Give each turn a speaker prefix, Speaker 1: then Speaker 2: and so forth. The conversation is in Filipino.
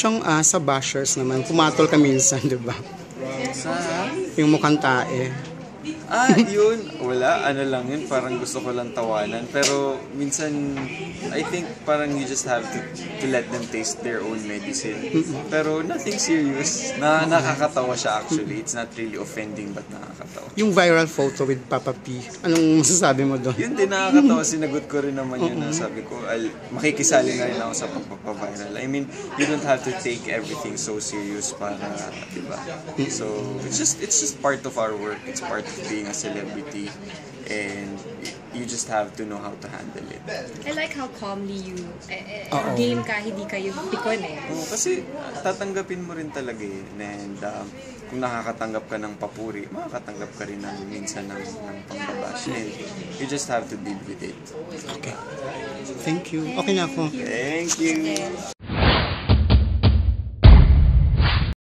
Speaker 1: Chong, sa bashers naman, pumatol ka minsan, di ba?
Speaker 2: Sa?
Speaker 1: Yung mukhang tae.
Speaker 2: Yun. Wala. Ano lang yun. Parang gusto ko lang tawanan. Pero minsan, I think parang you just have to let them taste their own medicine. Pero nothing serious. Nakakatawa siya actually. It's not really offending but nakakatawa.
Speaker 1: Yung viral photo with Papa P, anong masasabi mo doon?
Speaker 2: Yun din nakakatawa. Sinagot ko rin naman yun. Sabi ko, makikisali na rin ako sa pagpapaviral. I mean, you don't have to take everything so serious para, diba? So, it's just part of our work. It's part of being a celebrity, and you just have to know how to handle it.
Speaker 3: I like how calmly you game ka, hindi kayo pikon eh.
Speaker 2: Kasi tatanggapin mo rin talaga eh. And kung nakakatanggap ka ng papuri, makakatanggap ka rin minsan ng pangbabash. And you just have to deal with it.
Speaker 1: Okay. Thank you. Okay na ako.
Speaker 2: Thank you.